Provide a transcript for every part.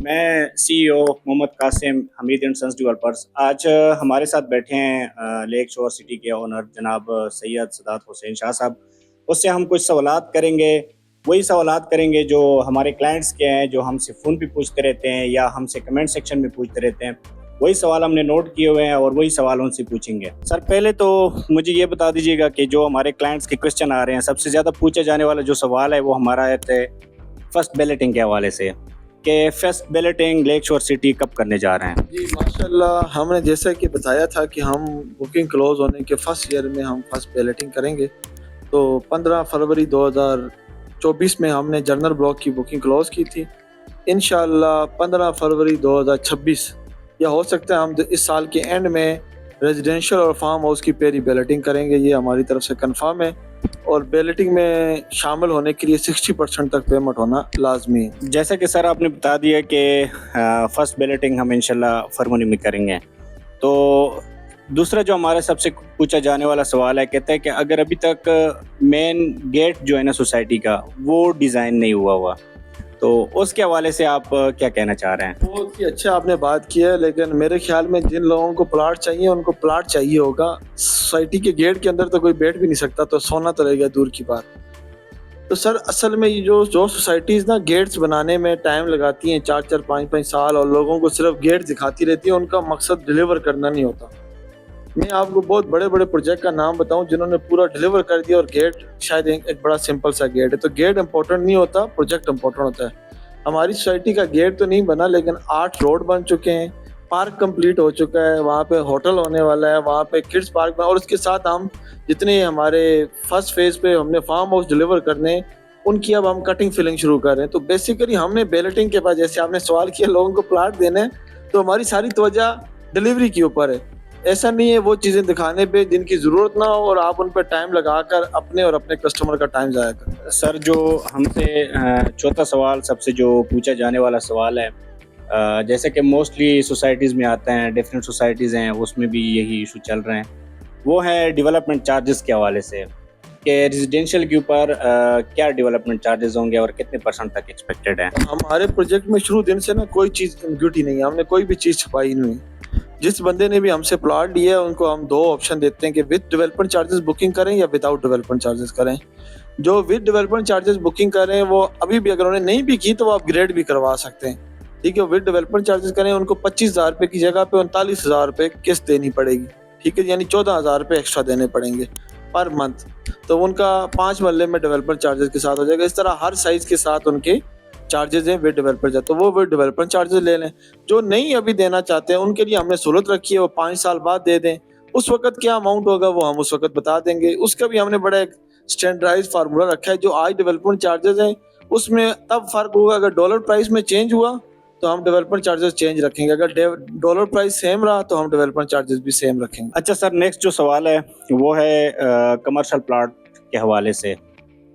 میں CEO Muhammad Qasim Hamid and sons developers. آج ہمارے ساتھ بیٹھے ہیں لیک شور سٹی کے اونر جناب سید سداد حسین شاہ صاحب. اس سے ہم کچھ سوالات کریں گے، وہی سوالات کریں گے جو ہمارے کلائنٹس کے ہیں، جو ہم سے فون پہ پوچھتے رہتے ہیں یا ہم سے کمنٹ سیکشن میں پوچھتے رہتے ہیں. وہی سوال ہم نے نوٹ کیے ہوئے ہیں اور وہی سوال ان سے پوچھیں گے. سر پہلے تو مجھے یہ بتا دیجیے گا کہ جو ہمارے کلائنٹس کے کوشچن آ رہے ہیں، سب سے زیادہ پوچھا جانے والا جو سوال ہے وہ ہمارا ہے فرسٹ بیلٹنگ کے حوالے سے کہ فرسٹ بیلٹنگ لیک شور سٹی کب کرنے جا رہے ہیں؟ جی ماشاءاللہ، ہم نے جیسا کہ بتایا تھا کہ ہم بکنگ کلوز ہونے کے فرسٹ ایئر میں ہم فرسٹ بیلٹنگ کریں گے. تو 15 فروری 2024 میں ہم نے جنرل بلاک کی بکنگ کلوز کی تھی. انشاءاللہ 15 فروری 2026 یا ہو سکتا ہے ہم اس سال کے اینڈ میں ریزیڈینشیل اور فارم ہاؤس کی پہلی بیلٹنگ کریں گے. یہ ہماری طرف سے کنفرم ہے اور بیلٹنگ میں شامل ہونے کے لیے 60% تک پیمنٹ ہونا لازمی ہے. جیسا کہ سر آپ نے بتا دیا کہ فرسٹ بیلٹنگ ہم انشاءاللہ فروری میں کریں گے. تو دوسرا جو ہمارے سب سے پوچھا جانے والا سوال ہے، کہتے ہیں کہ اگر ابھی تک مین گیٹ جو ہے نا سوسائٹی کا وہ ڈیزائن نہیں ہوا تو اس کے حوالے سے آپ کیا کہنا چاہ رہے ہیں؟ بہت ہی اچھا آپ نے بات کی ہے، لیکن میرے خیال میں جن لوگوں کو پلاٹ چاہیے ان کو پلاٹ چاہیے ہوگا. سوسائٹی کے گیٹ کے اندر تو کوئی بیٹھ بھی نہیں سکتا، تو سونا تو رہے گا دور کی بات. تو سر اصل میں یہ جو سوسائٹیز نا گیٹس بنانے میں ٹائم لگاتی ہیں 4 5 سال اور لوگوں کو صرف گیٹ دکھاتی رہتی ہیں، ان کا مقصد ڈیلیور کرنا نہیں ہوتا. میں آپ کو بہت بڑے بڑے پروجیکٹ کا نام بتاؤں جنہوں نے پورا ڈیلیور کر دیا اور گیٹ شاید ایک بڑا سمپل سا گیٹ ہے. تو گیٹ امپورٹنٹ نہیں ہوتا، پروجیکٹ امپورٹنٹ ہوتا ہے. ہماری سوسائٹی کا گیٹ تو نہیں بنا لیکن 8 روڈ بن چکے ہیں، پارک کمپلیٹ ہو چکا ہے، وہاں پہ ہوٹل ہونے والا ہے، وہاں پہ کڈس پارک بنا، اور اس کے ساتھ ہم جتنے ہمارے فرسٹ فیز پہ ہم نے فارم ہاؤس ڈیلیور کرنے ان کی اب ہم کٹنگ فلنگ شروع کر رہے ہیں. تو بیسیکلی ہم نے بیلٹنگ کے بعد جیسے آپ نے سوال کیا لوگوں کو پلاٹ دینے، تو ہماری ساری توجہ ڈیلیوری کے اوپر ہے. ایسا نہیں ہے وہ چیزیں دکھانے پہ جن کی ضرورت نہ ہو اور آپ ان پہ ٹائم لگا کر اپنے اور اپنے کسٹمر کا ٹائم ضائع کریں. سر جو ہم سے چوتھا سوال سب سے جو پوچھا جانے والا سوال ہے، جیسے کہ موسٹلی سوسائٹیز میں آتے ہیں، ڈفرینٹ سوسائٹیز ہیں اس میں بھی یہی ایشو چل رہے ہیں، وہ ہے ڈیولپمنٹ چارجز کے حوالے سے کہ ریزیڈینشیل کے اوپر کیا ڈیولپمنٹ چارجز ہوں گے اور کتنے % تک ایکسپیکٹڈ ہیں؟ ہمارے پروجیکٹ میں شروع دن سے نا کوئی چیز ایمبیگوٹی نہیں ہے، ہم نے کوئی بھی چیز چھپائی نہیں ہے. جس بندے نے بھی ہم سے پلاٹ لیا ہے ان کو ہم 2 آپشن دیتے ہیں کہ وتھ ڈیولپمنٹ چارجز بکنگ کریں یا وداؤٹ ڈیولپمنٹ چارجز کریں. جو وتھ ڈیولپمنٹ چارجز بکنگ کریں وہ ابھی بھی اگر انہوں نے نہیں بھی کی تو وہ اپ گریڈ بھی کروا سکتے ہیں. ٹھیک ہے، وتھ ڈیولپمنٹ چارجز کریں ان کو 25,000 روپے کی جگہ پہ 39,000 روپے قسط دینی پڑے گی. ٹھیک ہے، یعنی 14,000 روپے ایکسٹرا دینے پڑیں گے پر منتھ. تو ان کا 5 محلے میں ڈیولپمنٹ چارجز کے ساتھ ہو جائے گا. اس طرح ہر سائز کے ساتھ ان کے چارجز ہیں وتھ ڈیولپر تو وہ وتھ ڈیولپمنٹ چارجز لے لیں. جو نہیں ابھی دینا چاہتے ہیں ان کے لیے ہم نے سہولت رکھی ہے، وہ 5 سال بعد دے دیں. اس وقت کیا اماؤنٹ ہوگا وہ ہم اس وقت بتا دیں گے. اس کا بھی ہم نے بڑا ایک اسٹینڈرڈائز فارمولا رکھا ہے. جو آج ڈیولپمنٹ چارجز ہیں اس میں تب فرق ہوگا اگر ڈالر پرائس میں چینج ہوا تو ہم ڈیولپمنٹ چارجز چینج رکھیں گے، اگر ڈالر پرائس سیم رہا تو ہم ڈیولپمنٹ چارجز بھی سیم رکھیں گے. اچھا سر، نیکسٹ جو سوال ہے وہ ہے کمرشل پلاٹ کے حوالے سے.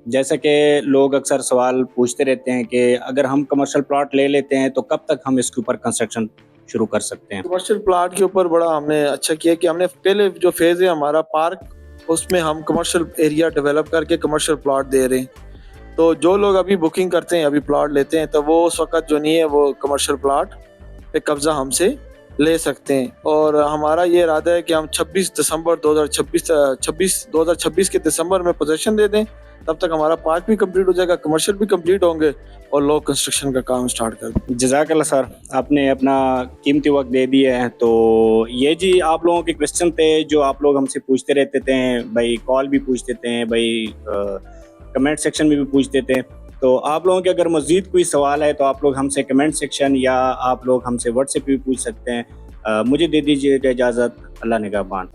جیسا کہ لوگ اکثر سوال پوچھتے رہتے ہیں کہ اگر ہم کمرشل پلاٹ لے لیتے ہیں تو کب تک ہم اس کے اوپر کنسٹرکشن شروع کر سکتے ہیں؟ کمرشل پلاٹ کے اوپر بڑا ہم نے اچھا کیا کہ ہم نے پہلے جو فیز ہے ہمارا پارک اس میں ہم کمرشل ایریا ڈیولپ کر کے کمرشل پلاٹ دے رہے ہیں. تو جو لوگ ابھی بکنگ کرتے ہیں، ابھی پلاٹ لیتے ہیں، تو وہ اس وقت جو نہیں ہے وہ کمرشل پلاٹ پہ قبضہ ہم سے لے سکتے ہیں. اور ہمارا یہ ارادہ ہے کہ ہم 26 دسمبر 2026 کے دسمبر میں پوزیشن دے دیں. تب تک ہمارا پارک بھی کمپلیٹ ہو جائے گا، کمرشل بھی کمپلیٹ ہوں گے اور لوگ کنسٹرکشن کا کام سٹارٹ کر دیں. جزاک اللہ سر، آپ نے اپنا قیمتی وقت دے دیا ہے. تو یہ جی آپ لوگوں کے کوشچن تھے جو آپ لوگ ہم سے پوچھتے رہتے تھے بھائی، کال بھی پوچھتے تھے بھائی، کمنٹ سیکشن میں بھی پوچھتے تھے. تو آپ لوگوں کے اگر مزید کوئی سوال ہے تو آپ لوگ ہم سے کمنٹ سیکشن یا آپ لوگ ہم سے واٹس ایپ پہ بھی پوچھ سکتے ہیں. مجھے دے دیجیے اجازت. اللہ نگہبان.